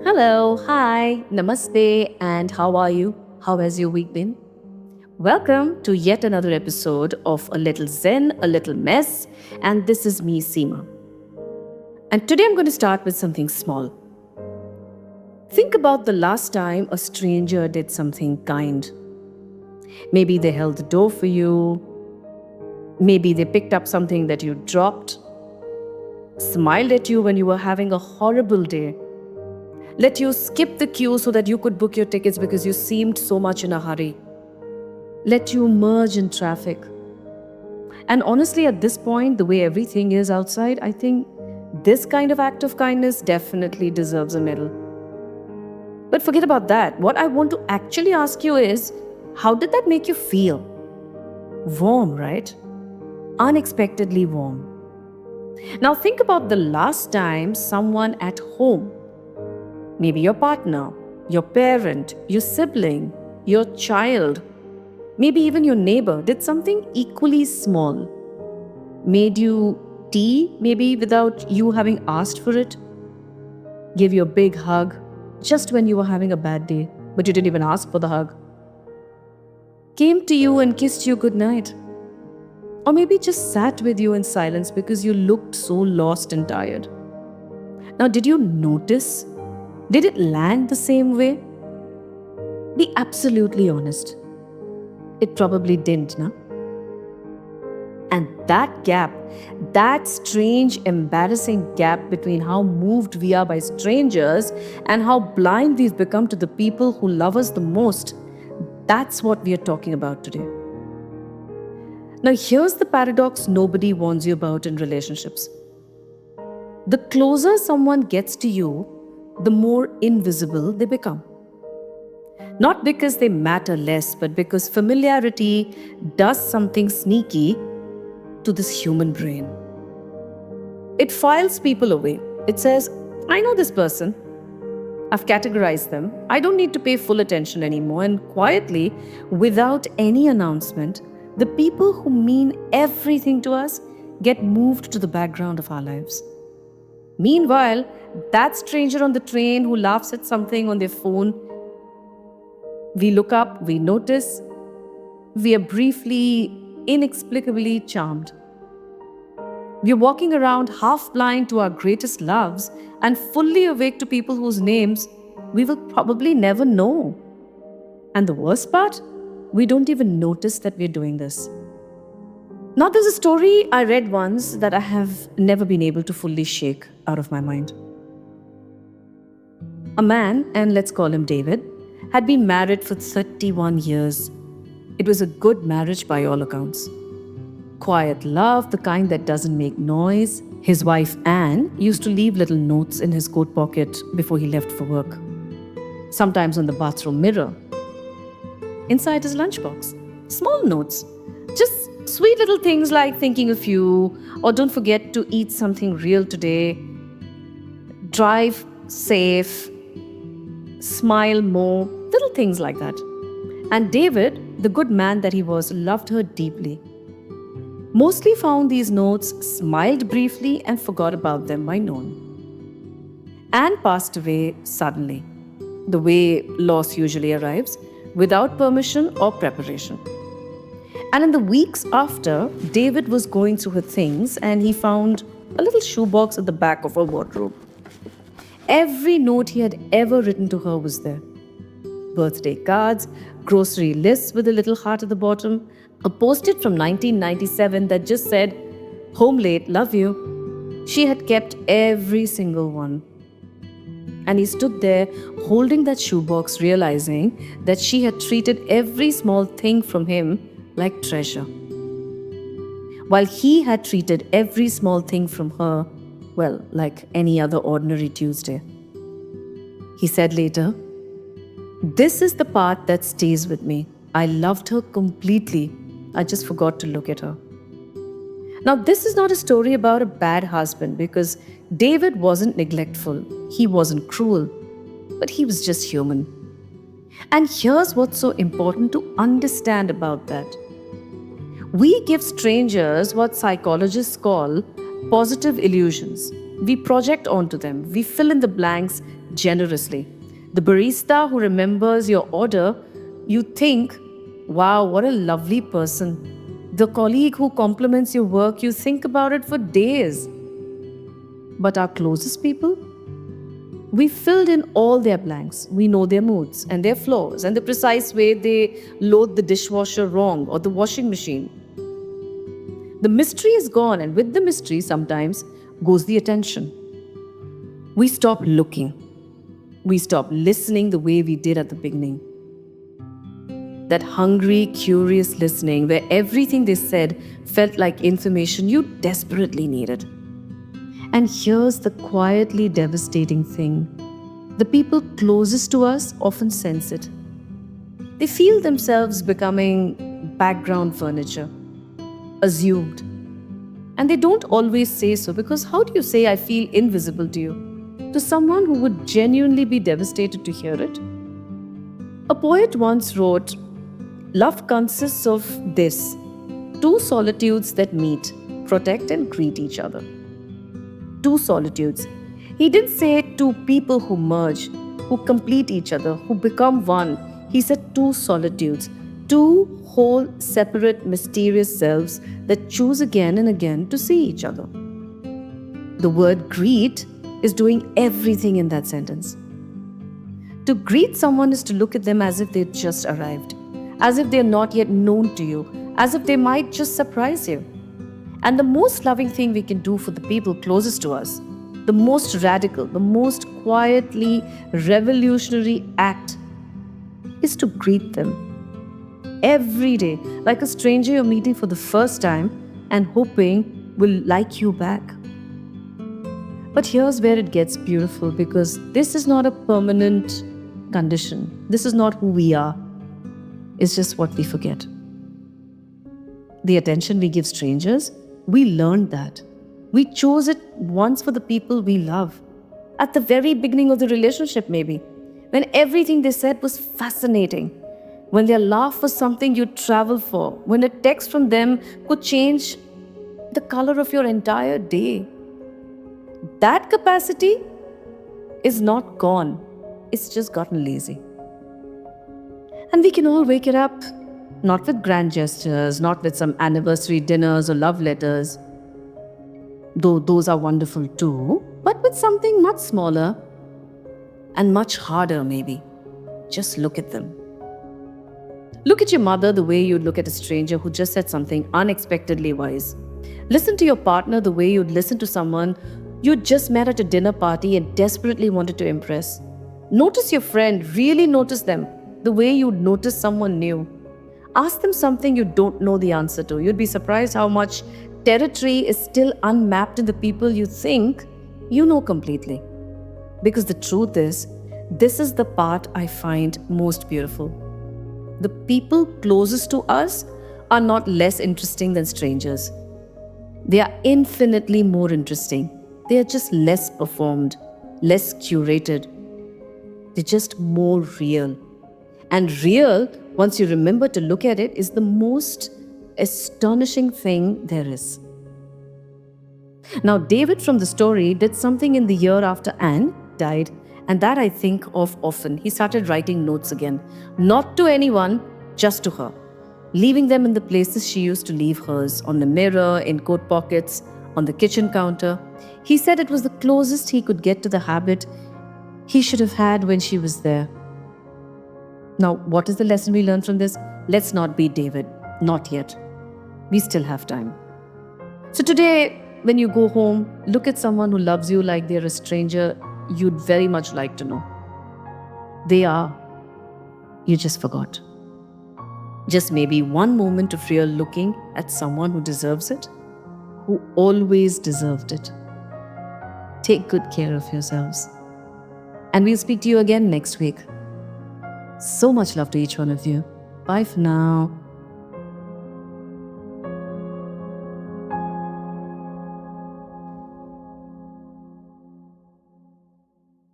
Hello, hi, namaste, and how are you? How has your week been? Welcome to yet another episode of A Little Zen, A Little Mess, and this is me, Seema. And today I'm going to start with something small. Think about the last time a stranger did something kind. Maybe they held the door for you, maybe they picked up something that you dropped, smiled at you when you were having a horrible day, let you skip the queue so that you could book your tickets because you seemed so much in a hurry, let you merge in traffic. And honestly, at this point, the way everything is outside, I think this kind of act of kindness definitely deserves a medal. But forget about that. What I want to actually ask you is, how did that make you feel? Warm, right? Unexpectedly warm. Now think about the last time someone at home, maybe your partner, your parent, your sibling, your child, maybe even your neighbor, did something equally small. Made you tea, maybe without you having asked for it. Gave you a big hug just when you were having a bad day, but you didn't even ask for the hug. Came to you and kissed you goodnight. Or maybe just sat with you in silence because you looked so lost and tired. Now, did you notice? Did it land the same way? Be absolutely honest. It probably didn't, na? And that gap, that strange, embarrassing gap between how moved we are by strangers and how blind we've become to the people who love us the most, that's what we are talking about today. Now, here's the paradox nobody warns you about in relationships. The closer someone gets to you, the more invisible they become. Not because they matter less, but because familiarity does something sneaky to this human brain. It files people away. It says, I know this person. I've categorized them. I don't need to pay full attention anymore. And quietly, without any announcement, the people who mean everything to us get moved to the background of our lives. Meanwhile, that stranger on the train who laughs at something on their phone, we look up, we notice, we are briefly, inexplicably charmed. We are walking around half blind to our greatest loves and fully awake to people whose names we will probably never know. And the worst part, we don't even notice that we're doing this. Now, there's a story I read once that I have never been able to fully shake out of my mind. A man, and let's call him David, had been married for 31 years. It was a good marriage by all accounts. Quiet love, the kind that doesn't make noise. His wife, Anne, used to leave little notes in his coat pocket before he left for work. Sometimes on the bathroom mirror. Inside his lunchbox. Small notes. Just sweet little things like thinking of you, or don't forget to eat something real today. Drive safe. Smile more. Little things like that. And David, the good man that he was, loved her deeply. Mostly found these notes, smiled briefly, and forgot about them by noon. Anne passed away suddenly, the way loss usually arrives, without permission or preparation. And in the weeks after, David was going through her things and he found a little shoebox at the back of her wardrobe. Every note he had ever written to her was there. Birthday cards, grocery lists with a little heart at the bottom, a post-it from 1997 that just said, "Home late, love you." She had kept every single one. And he stood there holding that shoebox, realizing that she had treated every small thing from him like treasure. While he had treated every small thing from her, well, like any other ordinary Tuesday. He said later, "This is the part that stays with me. I loved her completely. I just forgot to look at her." Now, this is not a story about a bad husband because David wasn't neglectful. He wasn't cruel, but he was just human. And here's what's so important to understand about that. We give strangers what psychologists call positive illusions. We project onto them, we fill in the blanks generously. The barista who remembers your order, you think, wow, what a lovely person. The colleague who compliments your work, you think about it for days. But our closest people, we filled in all their blanks. We know their moods and their flaws and the precise way they load the dishwasher wrong or the washing machine. The mystery is gone, and with the mystery, sometimes goes the attention. We stop looking. We stop listening the way we did at the beginning. That hungry, curious listening where everything they said felt like information you desperately needed. And here's the quietly devastating thing: the people closest to us often sense it. They feel themselves becoming background furniture, assumed. And they don't always say so, because how do you say, I feel invisible to you, to someone who would genuinely be devastated to hear it? A poet once wrote, love consists of this: two solitudes that meet, protect, and greet each other. Two solitudes. He didn't say two people who merge, who complete each other, who become one. He said two solitudes, two whole, separate, mysterious selves that choose again and again to see each other. The word greet is doing everything in that sentence. To greet someone is to look at them as if they'd just arrived, as if they're not yet known to you, as if they might just surprise you. And the most loving thing we can do for the people closest to us, the most radical, the most quietly revolutionary act, is to greet them every day, like a stranger you're meeting for the first time and hoping will like you back. But here's where it gets beautiful, because this is not a permanent condition. This is not who we are. It's just what we forget. The attention we give strangers, we learned that. We chose it once for the people we love. At the very beginning of the relationship, maybe, when everything they said was fascinating, when their laugh was something you'd travel for, when a text from them could change the color of your entire day. That capacity is not gone. It's just gotten lazy. And we can all wake it up, not with grand gestures, not with some anniversary dinners or love letters, though those are wonderful too, but with something much smaller and much harder maybe. Just look at them. Look at your mother the way you'd look at a stranger who just said something unexpectedly wise. Listen to your partner the way you'd listen to someone you'd just met at a dinner party and desperately wanted to impress. Notice your friend, really notice them, the way you'd notice someone new. Ask them something you don't know the answer to. You'd be surprised how much territory is still unmapped in the people you think you know completely. Because the truth is, this is the part I find most beautiful. The people closest to us are not less interesting than strangers. They are infinitely more interesting. They are just less performed, less curated. They're just more real. And real, once you remember to look at it, is the most astonishing thing there is. Now, David from the story did something in the year after Anne died, and that I think of often. He started writing notes again, not to anyone, just to her, leaving them in the places she used to leave hers, on the mirror, in coat pockets, on the kitchen counter. He said it was the closest he could get to the habit he should have had when she was there. Now, what is the lesson we learn from this? Let's not be David. Not yet. We still have time. So today, when you go home, look at someone who loves you like they're a stranger you'd very much like to know. They are. You just forgot. Just maybe one moment of real looking at someone who deserves it, who always deserved it. Take good care of yourselves. And we'll speak to you again next week. So much love to each one of you. Bye for now.